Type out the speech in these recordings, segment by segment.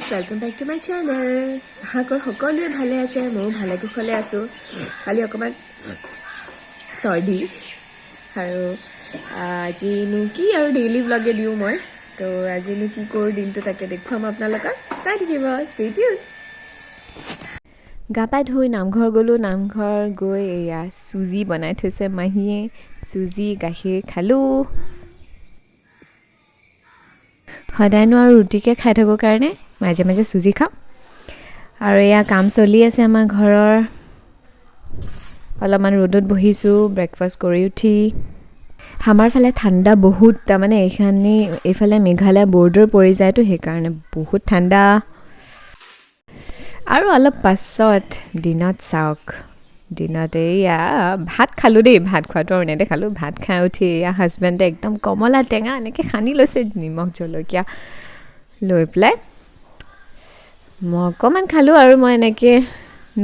Guys welcome back to my channel. আশা কৰোঁ সকলোৱে ভালে আছে, ময়ো ভালে কুশলে আছোঁ। খালি অকণমান চৰ্দি আৰু আজিনো কি আৰু ডেইলি ব্লগে দিওঁ মই, তো আজিনো কি কৰোঁ দিনটো তাকে দেখুৱাম আপোনালোকক, চাই থাকিব, ষ্টে টিউন। গা পা ধুই নামঘৰ গ'লোঁ। নামঘৰ গৈ এয়া চুজি বনাই থৈছে মাহীয়ে, চুজি গাখীৰ খালোঁ। সদায়নো আৰু ৰুটিকে খাই থাকোঁ কাৰণে মাজে মাজে চুজি খাওঁ। আৰু এয়া কাম চলি আছে আমাৰ ঘৰৰ। অলপমান ৰ'দত বহিছোঁ ব্ৰেকফাষ্ট কৰি উঠি। আমাৰ ফালে ঠাণ্ডা বহুত, তাৰমানে এইফালে মেঘালয় বৰ্ডাৰ পৰি যায়তো, সেইকাৰণে বহুত ঠাণ্ডা। আৰু অলপ পাছত দিনত চাওক, দিনত এয়া ভাত খালোঁ দেই, ভাত খোৱাটো আৰু এনেতে খালোঁ। ভাত খাই উঠি এয়া হাজবেণ্ডে একদম কমলা টেঙা এনেকৈ সানি লৈছে, নিমখ জলকীয়া লৈ পেলাই। মই অকণমান খালোঁ, আৰু মই এনেকৈ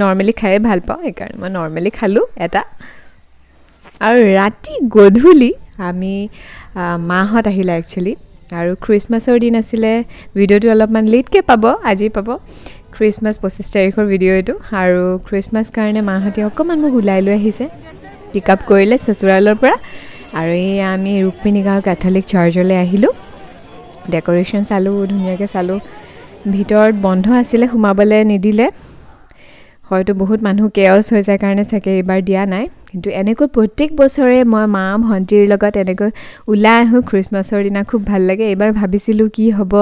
নৰ্মেলি খায়ে ভাল পাওঁ, সেইকাৰণে মই নৰ্মেলি খালোঁ এটা। আৰু ৰাতি গধূলি আমি মাহঁত আহিলে একচুৱেলি, আৰু খ্ৰীষ্টমাছৰ দিন আছিলে। ভিডিঅ'টো অলপমান লেটকৈ পাব, আজি পাব। খ্ৰীষ্টমাছ 25 তাৰিখৰ ভিডিঅ' এইটো। আৰু খ্ৰীষ্টমাছ কাৰণে মাহঁতে অকণমান মোক ওলাই লৈ আহিছে, পিক আপ কৰিলে চচুৰালৰ পৰা। আৰু এই আমি ৰুক্মিণী গাঁও কেথলিক চাৰ্চলৈ আহিলোঁ। ডেক'ৰেশ্যন চালোঁ, ধুনীয়াকৈ চালোঁ। ভিতৰত বন্ধ আছিলে, সোমাবলৈ নিদিলে। হয়তো বহুত মানুহ কেয়ছ হৈ যায় কাৰণে চাগে এইবাৰ দিয়া নাই। কিন্তু এনেকৈ প্ৰত্যেক বছৰে মই মা ভণ্টিৰ লগত এনেকৈ ওলাই আহোঁ খ্ৰীষ্টমাছৰ দিনা, খুব ভাল লাগে। এইবাৰ ভাবিছিলোঁ কি হ'ব,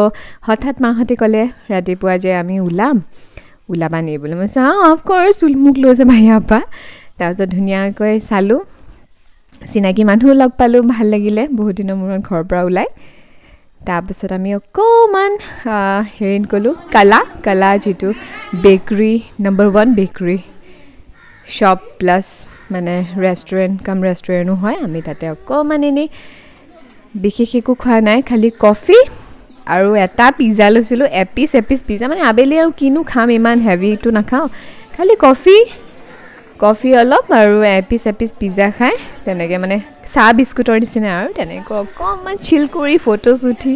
হঠাৎ মাহঁতে ক'লে ৰাতিপুৱা যে আমি ওলাবা নি বুলি। মই চাওঁ অফক'ৰ্ছ মোক লৈ যাবা ইয়াৰ পৰা। তাৰপিছত ধুনীয়াকৈ চালোঁ, চিনাকি মানুহো লগ পালোঁ, ভাল লাগিলে বহুত দিনৰ মূৰত ঘৰৰ পৰা ওলাই। তাৰপিছত আমি অকণমান হেৰিত গ'লোঁ, কালা যিটো bakery, number 1 bakery shop plus মানে ৰেষ্টুৰেণ্টো হয়। আমি তাতে অকণমান এনেই বিশেষ একো খোৱা নাই, খালি কফি আৰু এটা পিজ্জা লৈছিলোঁ। এপিচ পিজ্জা, মানে আবেলি আৰু কিনো খাম, ইমান হেভিটো নাখাওঁ। খালি কফি অলপ আৰু এপিচ পিজ্জা খাই তেনেকৈ, মানে চাহ বিস্কুটৰ নিচিনা আৰু তেনেকৈ অকণমান চিল কৰি ফটোজ উঠি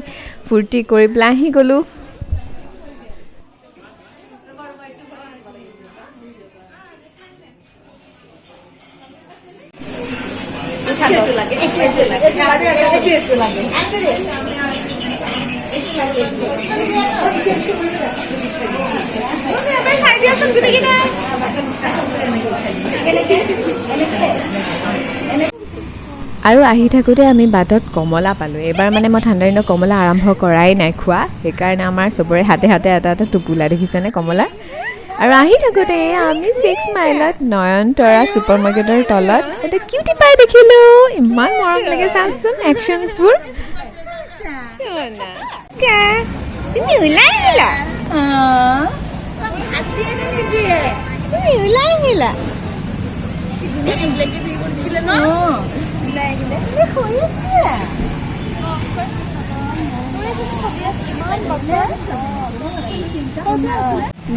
ফূৰ্তি কৰি পেলাই আহি গ'লোঁ। আৰু আহি থাকোঁতে আমি বাটত কমলা পালোঁ। এইবাৰ মানে মই ঠাণ্ডা দিনত কমলা আৰম্ভ কৰাই নাই খোৱা, সেইকাৰণে আমাৰ চবৰে হাতে এটা টোপোলা দেখিছেনে কমলা। আৰু আহি থাকোঁতে আমি 6 মাইলত নয়নতৰা ছুপাৰ মাৰ্কেটৰ তলত এটা কিউটি পাই দেখিলোঁ। ইমান মৰম লাগে, চাওকচোন একশ্যনছবোৰ। তুমি ওলাই আহিলা,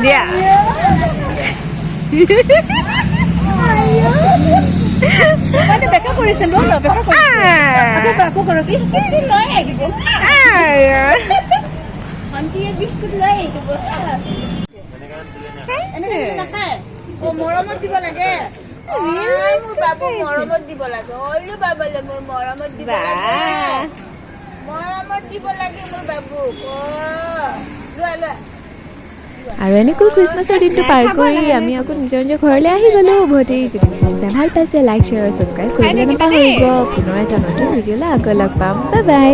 দিয়া বেকা কৰিছে লৈ বিস্কুট লৈ মৰমত দিব লাগে, মৰমত দিব লাগে, বাবুলে মোৰ মৰমত দিব লাগে মোৰ বাবুক। আৰু এনেকৈ খ্ৰীষ্টমাছৰ দিনটো পাৰ কৰি আমি আকৌ নিজৰ ঘৰলৈ আহি গ'লোঁ উভতি। যদি ভাল পাইছে লাইক, শ্বেয়াৰ আৰু ছাবস্ক্ৰাইব কৰিবলৈ নাপাহৰিব। পুনৰ এটা নতুন ভিডিঅ'লৈ আকৌ লগ পাম, বাই বাই।